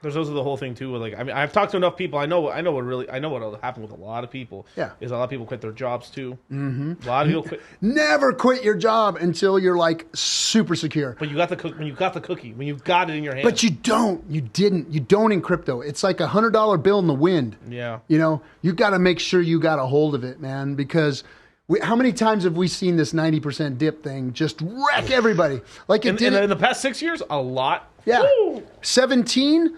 There's also the whole thing too. With like, I mean, I've talked to enough people. I know what happened with a lot of people. Yeah. Is a lot of people quit their jobs too. Mm-hmm. A lot of people quit. Never quit your job until you're like super secure. But you got the when you got the cookie, when you got it in your hand. But you don't in crypto. It's like $100 bill in the wind. Yeah. You know, you got to make sure you got a hold of it, man, because how many times have we seen this 90% dip thing just wreck everybody? Like it did in the past 6 years, a lot. Yeah. Woo! 17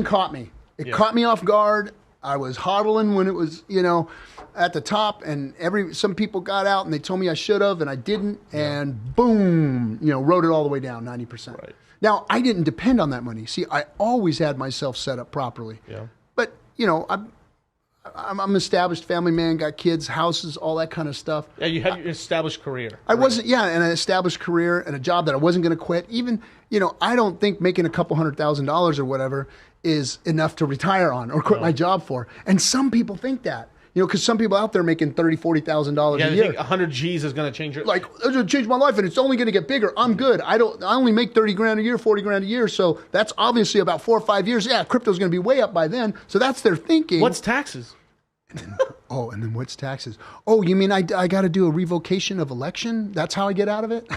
caught me. It caught me off guard. I was hodling when it was, at the top, and some people got out and they told me I should have, and I didn't, and boom, rode it all the way down 90%. Right. Now, I didn't depend on that money. See, I always had myself set up properly. Yeah. But, I'm an established family man, got kids, houses, all that kind of stuff. Yeah, you had your established career. And an established career and a job that I wasn't going to quit. Even, I don't think making a couple $100,000 or whatever is enough to retire on or quit my job for. And some people think that, because some people out there making $30,000, $40,000 a year. Think 100 G's is going to change your life. Like, it's going to change my life and it's only going to get bigger. I'm good. I only make 30 grand a year, 40 grand a year. So that's obviously about 4 or 5 years. Yeah, crypto's going to be way up by then. So that's their thinking. What's taxes? And then what's taxes? Oh, you mean I got to do a revocation of election? That's how I get out of it?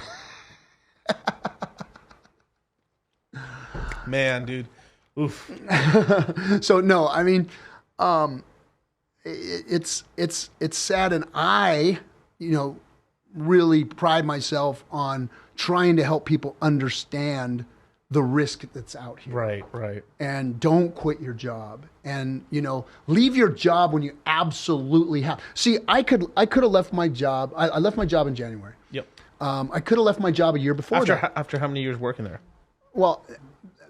Man, dude. Oof. So no, I mean, it's sad, and I, really pride myself on trying to help people understand the risk that's out here. Right. And don't quit your job. And, leave your job when you absolutely have. See, I could have left my job. I left my job in January. Yep. I could have left my job a year before After how many years working there? Well,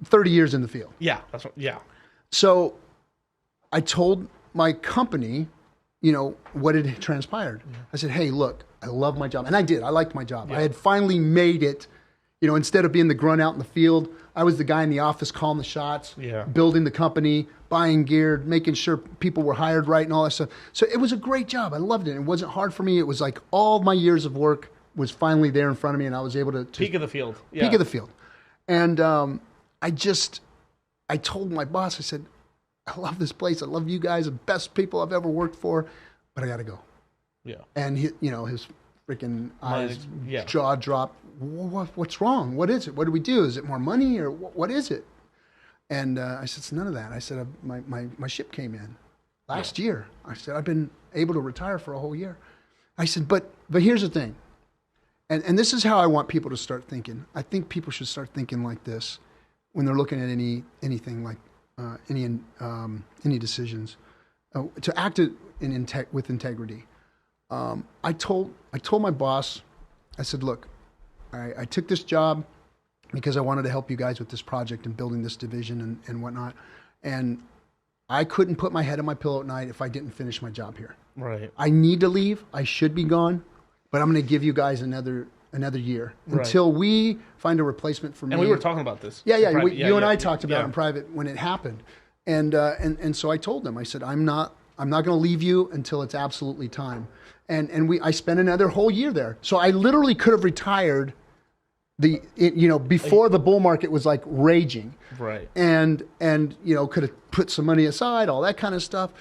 30 years in the field. Yeah. So I told my company, what had transpired. Yeah. I said, hey, look, I love my job. And I did. I liked my job. Yeah. I had finally made it. Instead of being the grunt out in the field, I was the guy in the office calling the shots, building the company, buying gear, making sure people were hired right and all that stuff. So it was a great job. I loved it. It wasn't hard for me. It was like all my years of work was finally there in front of me, and I was able to peak of the field. Yeah. Peak of the field. And I told my boss, I said, I love this place. I love you guys, the best people I've ever worked for, but I got to go. Yeah. And his freaking eyes, jaw dropped. What's wrong? What is it? What do we do? Is it more money or what is it? And I said, it's none of that. I said, my ship came in last year. I said, I've been able to retire for a whole year. I said, but here's the thing. And this is how I want people to start thinking. I think people should start thinking like this when they're looking at anything like any decisions. To act with integrity. I told my boss, I said, look, I took this job because I wanted to help you guys with this project and building this division and whatnot. And I couldn't put my head on my pillow at night if I didn't finish my job here. Right. I need to leave. I should be gone, but I'm going to give you guys another year until we find a replacement for me. And we were talking about this. Yeah. You and I talked about it in private when it happened. And so I told them, I said, I'm not going to leave you until it's absolutely time. And I spent another whole year there. So I literally could have retired before the bull market was like raging. Right. And could have put some money aside, all that kind of stuff.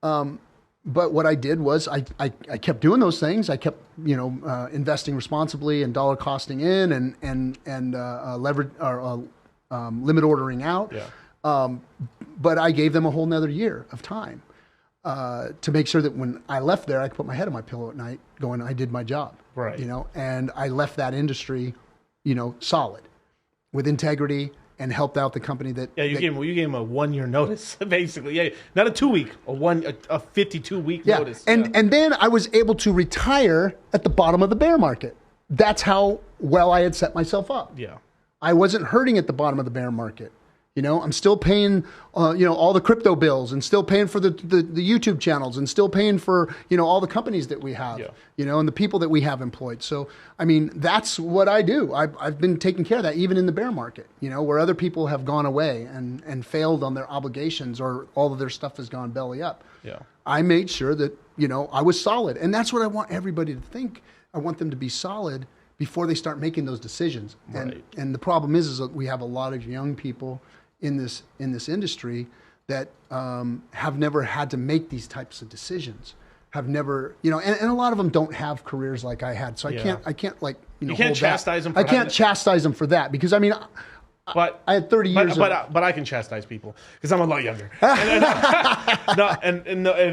But what I did was I kept doing those things. I kept, investing responsibly and dollar costing in and leverage or limit ordering out. Yeah. But I gave them a whole nother year of time. To make sure that when I left there, I could put my head on my pillow at night going, I did my job. Right. And I left that industry, solid with integrity and helped out the company that. Yeah, you gave him a 1 year notice, basically. Yeah, not a 2 week, a 52-week notice. And then I was able to retire at the bottom of the bear market. That's how well I had set myself up. Yeah. I wasn't hurting at the bottom of the bear market. I'm still paying, all the crypto bills and still paying for the YouTube channels and still paying for, all the companies that we have, and the people that we have employed. So, I mean, that's what I do. I've been taking care of that even in the bear market, where other people have gone away and failed on their obligations or all of their stuff has gone belly up. Yeah. I made sure that, I was solid. And that's what I want everybody to think. I want them to be solid before they start making those decisions. Right. And the problem is that we have a lot of young people in this industry that have never had to make these types of decisions. Have never, and a lot of them don't have careers like I had. So I can't like, you can't chastise them. I can't chastise them for that because I mean, but I had 30 years. But I can chastise people because I'm a lot younger.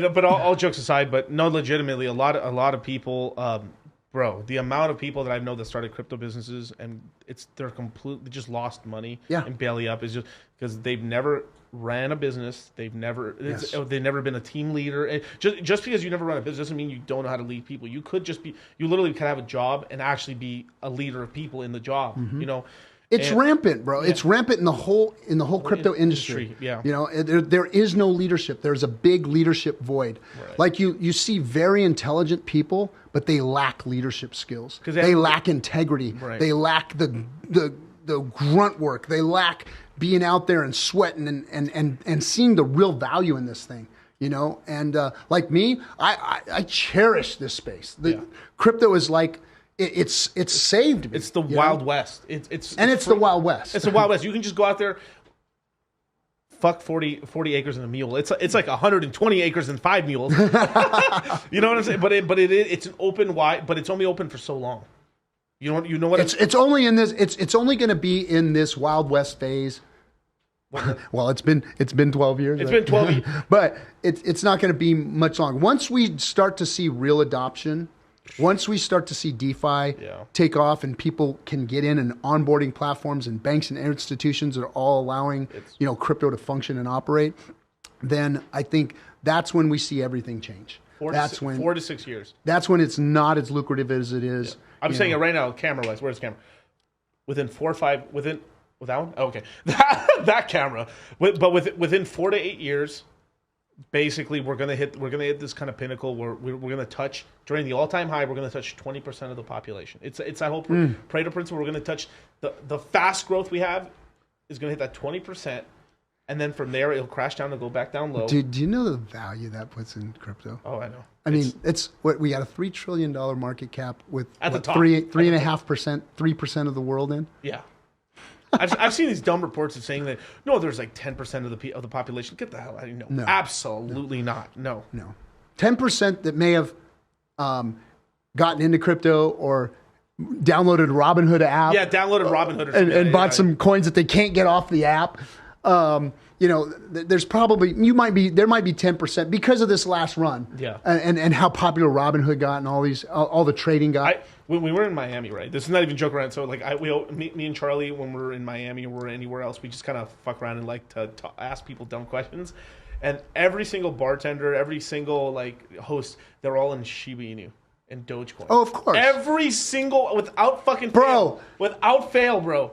But all jokes aside, but no, legitimately, a lot of people, bro, the amount of people that I know that started crypto businesses and they're completely just lost money and belly up is just because they've never ran a business. They've never been a team leader. And just because you never run a business doesn't mean you don't know how to lead people. You literally could have a job and actually be a leader of people in the job. It's rampant, bro. Yeah. It's rampant in the whole crypto industry. Yeah. There is no leadership. There's a big leadership void. Right. Like you see very intelligent people, but they lack leadership skills. They lack integrity. Right. They lack the grunt work. They lack being out there and sweating and seeing the real value in this thing. And like me, I cherish this space. Crypto is like. It's saved me. It's the Wild West. It's the Wild West. It's the Wild West. You can just go out there, fuck 40 acres and a mule. It's like 120 acres and 5 mules. You know what I'm saying? But it's an open wide. But it's only open for so long. You know what? It's only in this. It's only going to be in this Wild West phase. Well, it's been 12 years. It's been 12 years. But it's not going to be much longer. Once we start to see real adoption. Once we start to see DeFi take off and people can get in and onboarding platforms and banks and institutions that are all allowing crypto to function and operate, then I think that's when we see everything change. 4 to 6 years. That's when it's not as lucrative as it is. Yeah. I'm saying it right now, camera-wise. Where's the camera? Within 4 or 5, with that one? Oh, okay. that camera. But within 4 to 8 years, basically we're gonna hit this kind of pinnacle where we're gonna touch during the all-time high. We're gonna touch 20% of the population. It's that whole Pareto principle. We're gonna touch the fast growth we have is gonna hit that 20%, and then from there it'll crash down and go back down low. Dude, do you know the value that puts in crypto? Oh, I know. I mean, it's what we got a $3 trillion market cap with at the top 3.5%, 3% of the world in. Yeah. I've seen these dumb reports of saying that there's like 10% of the population. Get the hell out of here! No, absolutely not. No. 10% that may have gotten into crypto or downloaded Robinhood app. Yeah, downloaded Robinhood and bought some coins that they can't get off the app. There's probably there might be 10% because of this last run. Yeah, and how popular Robinhood got and all the trading got. When we were in Miami, right? This is not even joke around. So like me and Charlie, when we're in Miami or we're anywhere else, we just kind of fuck around and like to ask people dumb questions. And every single bartender, every single like host, they're all in Shiba Inu and Dogecoin. Oh, of course. Every single without fail, bro.